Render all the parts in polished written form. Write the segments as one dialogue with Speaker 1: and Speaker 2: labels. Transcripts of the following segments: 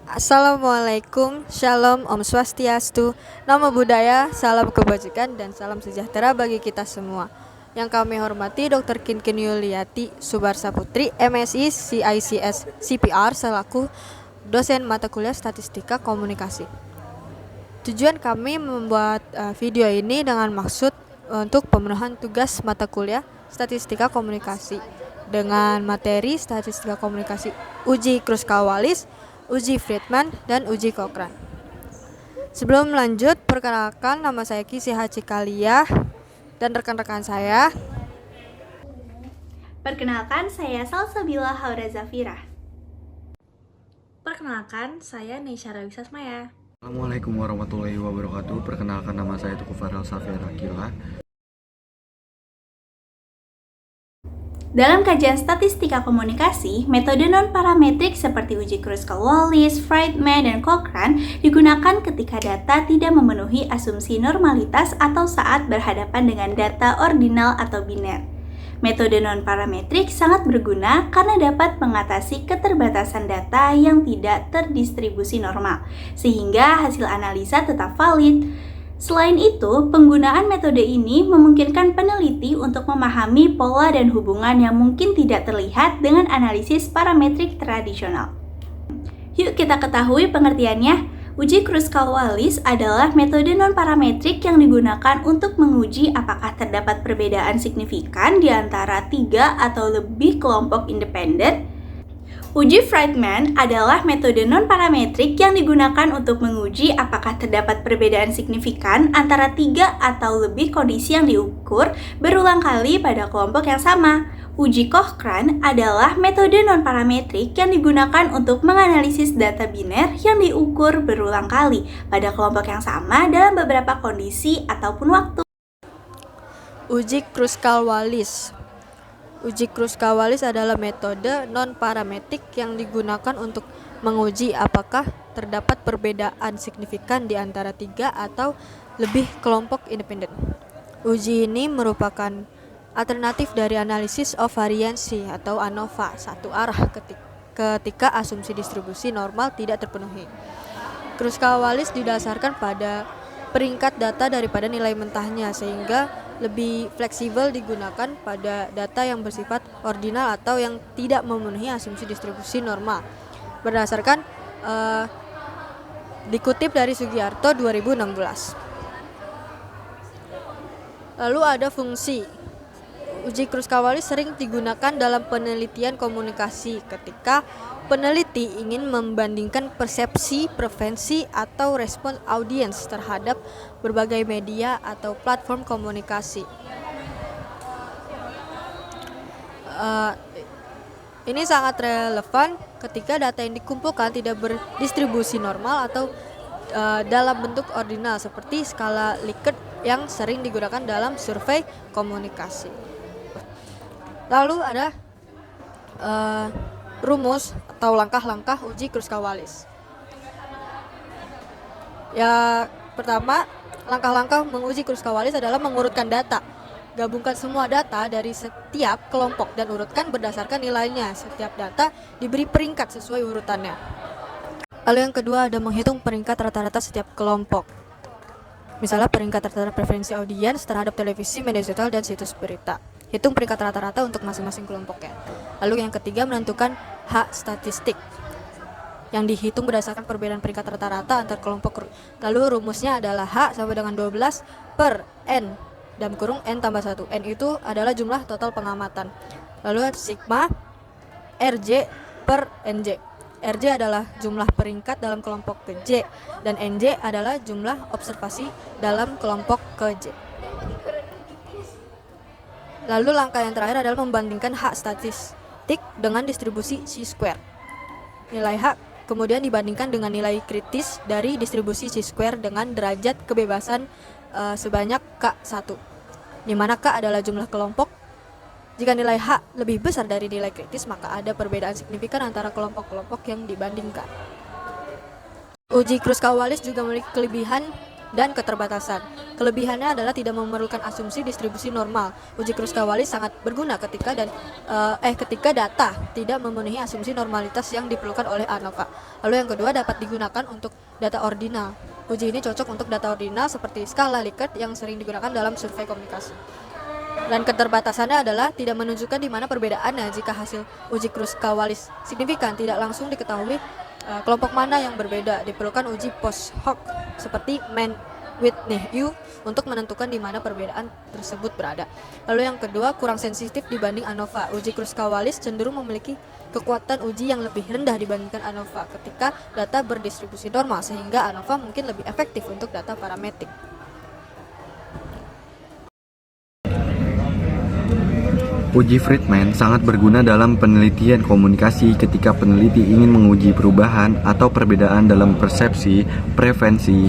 Speaker 1: Assalamualaikum, Shalom, Om Swastiastu, Namo Buddhaya, salam kebajikan dan salam sejahtera bagi kita semua. Yang kami hormati Dr. Kinkin Yuliati Subarsa Putri, MSI CICS CPR selaku dosen mata kuliah Statistika Komunikasi. Tujuan kami membuat video ini dengan maksud untuk pemenuhan tugas mata kuliah Statistika Komunikasi dengan materi Statistika Komunikasi uji Kruskal-Wallis, uji Friedman, dan uji Cochrane. Sebelum lanjut, perkenalkan nama saya Ki Haji Kaliyah dan rekan-rekan saya.
Speaker 2: Perkenalkan, saya Salsabila Haura Zafira.
Speaker 3: Perkenalkan, saya Neisha Rawisa Smaya.
Speaker 4: Assalamualaikum warahmatullahi wabarakatuh. Perkenalkan, nama saya Tuku Farel Safira Kila.
Speaker 2: Dalam kajian statistika komunikasi, metode non-parametrik seperti uji Kruskal-Wallis, Friedman, dan Cochrane digunakan ketika data tidak memenuhi asumsi normalitas atau saat berhadapan dengan data ordinal atau biner. Metode non-parametrik sangat berguna karena dapat mengatasi keterbatasan data yang tidak terdistribusi normal, sehingga hasil analisa tetap valid. Selain itu, penggunaan metode ini memungkinkan peneliti untuk memahami pola dan hubungan yang mungkin tidak terlihat dengan analisis parametrik tradisional. Yuk kita ketahui pengertiannya. Uji Kruskal-Wallis adalah metode non-parametrik yang digunakan untuk menguji apakah terdapat perbedaan signifikan di antara 3 atau lebih kelompok independen. Uji Friedman adalah metode non-parametrik yang digunakan untuk menguji apakah terdapat perbedaan signifikan antara 3 atau lebih kondisi yang diukur berulang kali pada kelompok yang sama. Uji Cochrane adalah metode non-parametrik yang digunakan untuk menganalisis data biner yang diukur berulang kali pada kelompok yang sama dalam beberapa kondisi ataupun waktu.
Speaker 1: Uji Kruskal-Wallis. Uji Kruskal-Wallis adalah metode non-parametrik yang digunakan untuk menguji apakah terdapat perbedaan signifikan di antara 3 atau lebih kelompok independen. Uji ini merupakan alternatif dari analisis of variansi atau ANOVA satu arah ketika asumsi distribusi normal tidak terpenuhi. Kruskal-Wallis didasarkan pada peringkat data daripada nilai mentahnya, sehingga lebih fleksibel digunakan pada data yang bersifat ordinal atau yang tidak memenuhi asumsi distribusi normal. Berdasarkan dikutip dari Sugiarto 2016. Lalu ada fungsi. Uji Kruskal-Wallis sering digunakan dalam penelitian komunikasi ketika peneliti ingin membandingkan persepsi, preferensi, atau respons audiens terhadap berbagai media atau platform komunikasi. Ini sangat relevan ketika data yang dikumpulkan tidak berdistribusi normal atau dalam bentuk ordinal seperti skala Likert yang sering digunakan dalam survei komunikasi. Lalu ada rumus atau langkah-langkah uji Kruskal-Wallis. Ya, pertama, langkah-langkah menguji Kruskal-Wallis adalah mengurutkan data. Gabungkan semua data dari setiap kelompok dan urutkan berdasarkan nilainya. Setiap data diberi peringkat sesuai urutannya. Lalu yang kedua ada menghitung peringkat rata-rata setiap kelompok. Misalnya peringkat rata-rata preferensi audiens terhadap televisi, media sosial, dan situs berita. Hitung peringkat rata-rata untuk masing-masing kelompoknya. Lalu yang ketiga menentukan H statistik yang dihitung berdasarkan perbedaan peringkat rata-rata antar kelompok. Lalu rumusnya adalah H sama dengan 12 per N dalam kurung N tambah 1. N itu adalah jumlah total pengamatan. Lalu sigma RJ per NJ. RJ adalah jumlah peringkat dalam kelompok ke J dan NJ adalah jumlah observasi dalam kelompok ke J. Lalu langkah yang terakhir adalah membandingkan H statistik dengan distribusi chi-square. Nilai H kemudian dibandingkan dengan nilai kritis dari distribusi chi-square dengan derajat kebebasan sebanyak K1, di mana K adalah jumlah kelompok. Jika nilai H lebih besar dari nilai kritis, maka ada perbedaan signifikan antara kelompok-kelompok yang dibandingkan. Uji Kruskal-Wallis juga memiliki kelebihan dan keterbatasan. Kelebihannya adalah tidak memerlukan asumsi distribusi normal. Uji Kruskal-Wallis sangat berguna ketika data tidak memenuhi asumsi normalitas yang diperlukan oleh ANOVA. Lalu yang kedua, dapat digunakan untuk data ordinal. Uji ini cocok untuk data ordinal seperti skala Likert yang sering digunakan dalam survei komunikasi. Dan keterbatasannya adalah tidak menunjukkan di mana perbedaannya jika hasil uji Kruskal-Wallis signifikan, tidak langsung diketahui kelompok mana yang berbeda. Diperlukan uji post hoc seperti Mann-Whitney untuk menentukan di mana perbedaan tersebut berada. Lalu yang kedua, kurang sensitif dibanding ANOVA. Uji Kruskal-Wallis cenderung memiliki kekuatan uji yang lebih rendah dibandingkan ANOVA ketika data berdistribusi normal, sehingga ANOVA mungkin lebih efektif untuk data parametrik.
Speaker 4: Uji Friedman sangat berguna dalam penelitian komunikasi ketika peneliti ingin menguji perubahan atau perbedaan dalam persepsi, preferensi,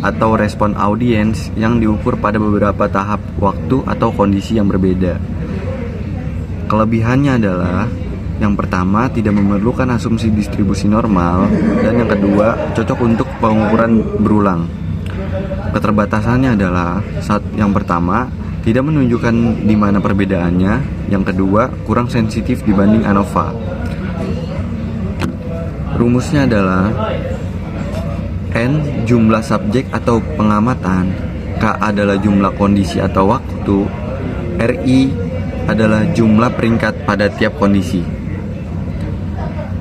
Speaker 4: atau respon audiens yang diukur pada beberapa tahap waktu atau kondisi yang berbeda. Kelebihannya adalah yang pertama, tidak memerlukan asumsi distribusi normal, dan yang kedua, cocok untuk pengukuran berulang. Keterbatasannya adalah yang pertama, tidak menunjukkan di mana perbedaannya. Yang kedua, kurang sensitif dibanding ANOVA. Rumusnya adalah N jumlah subjek atau pengamatan, K adalah jumlah kondisi atau waktu, RI adalah jumlah peringkat pada tiap kondisi.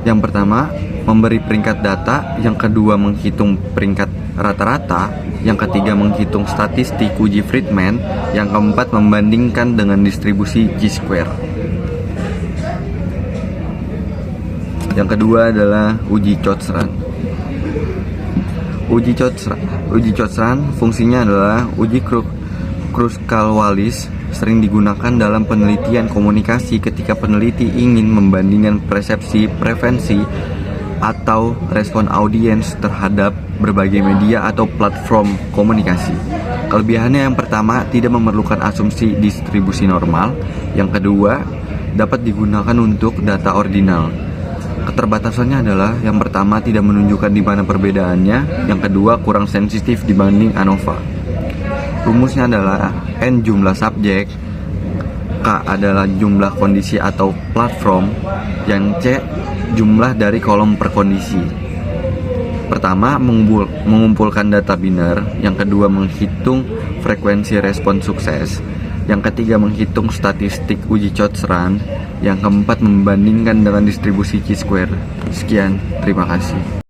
Speaker 4: Yang pertama, memberi peringkat data. Yang kedua, menghitung peringkat rata-rata. Yang ketiga, menghitung statistik uji Friedman. Yang keempat, membandingkan dengan distribusi chi-square. Yang kedua adalah uji Chott-Rand. Uji Chott-Rand fungsinya adalah uji Kruskal-Wallis, sering digunakan dalam penelitian komunikasi ketika peneliti ingin membandingkan persepsi, preferensi, atau respon audiens terhadap berbagai media atau platform komunikasi. Kelebihannya yang pertama, tidak memerlukan asumsi distribusi normal. Yang kedua, dapat digunakan untuk data ordinal. Keterbatasannya adalah yang pertama, tidak menunjukkan di mana perbedaannya. Yang kedua, kurang sensitif dibanding ANOVA. Rumusnya adalah N jumlah subjek, K adalah jumlah kondisi atau platform, yang C jumlah dari kolom per kondisi. Pertama, mengumpulkan data biner. Yang kedua, menghitung frekuensi respon sukses. Yang ketiga, menghitung statistik uji Chott-Rand. Yang keempat, membandingkan dengan distribusi chi-square. Sekian, terima kasih.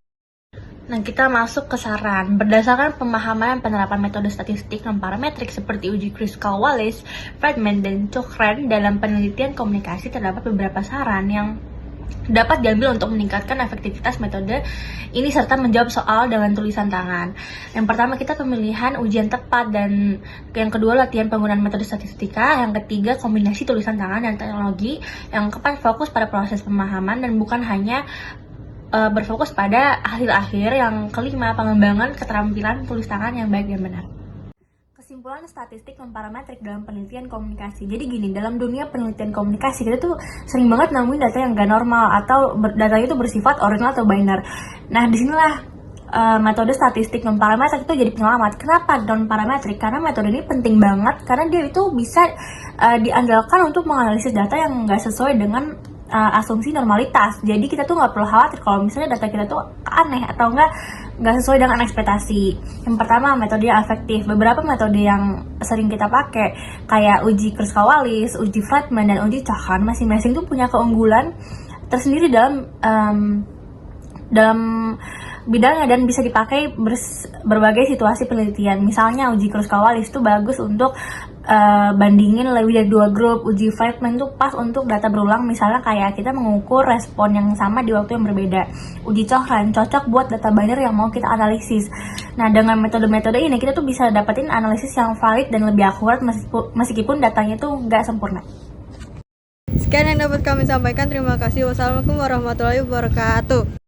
Speaker 3: Nah, kita masuk ke saran. Berdasarkan pemahaman penerapan metode statistik non-parametrik seperti uji Kruskal-Wallis, Friedman, dan Chott-Rand dalam penelitian komunikasi, terdapat beberapa saran yang dapat diambil untuk meningkatkan efektivitas metode ini serta menjawab soal dengan tulisan tangan. Yang pertama, kita pemilihan ujian tepat, dan yang kedua, latihan penggunaan metode statistika. Yang ketiga, kombinasi tulisan tangan dan teknologi. Yang keempat, fokus pada proses pemahaman dan bukan hanya berfokus pada hasil akhir. Yang kelima, pengembangan keterampilan tulis tangan yang baik dan benar. Kesimpulan statistik non-parametrik dalam penelitian komunikasi. Jadi gini, dalam dunia penelitian komunikasi kita tuh sering banget nemuin data yang gak normal atau datanya itu bersifat ordinal atau biner. Nah, disinilah metode statistik non-parametrik itu jadi penyelamat. Kenapa non-parametrik? Karena metode ini penting banget karena dia itu bisa diandalkan untuk menganalisis data yang gak sesuai dengan asumsi normalitas. Jadi kita tuh nggak perlu khawatir kalau misalnya data kita tuh aneh atau nggak sesuai dengan ekspektasi. Yang pertama, metode yang efektif. Beberapa metode yang sering kita pakai kayak uji Kruskal-Wallis, uji Friedman, dan uji Chott-Rand masing-masing tuh punya keunggulan tersendiri dalam bidangnya dan bisa dipakai berbagai situasi penelitian. Misalnya uji Kruskal-Wallis itu bagus untuk bandingin lebih dari 2 grup. Uji Friedman tuh pas untuk data berulang, misalnya kayak kita mengukur respon yang sama di waktu yang berbeda. Uji Chott-Rand cocok buat data biner yang mau kita analisis. Nah, dengan metode-metode ini kita tuh bisa dapetin analisis yang valid dan lebih akurat meskipun datanya tuh nggak sempurna.
Speaker 1: Sekian yang dapat kami sampaikan. Terima kasih. Wassalamualaikum warahmatullahi wabarakatuh.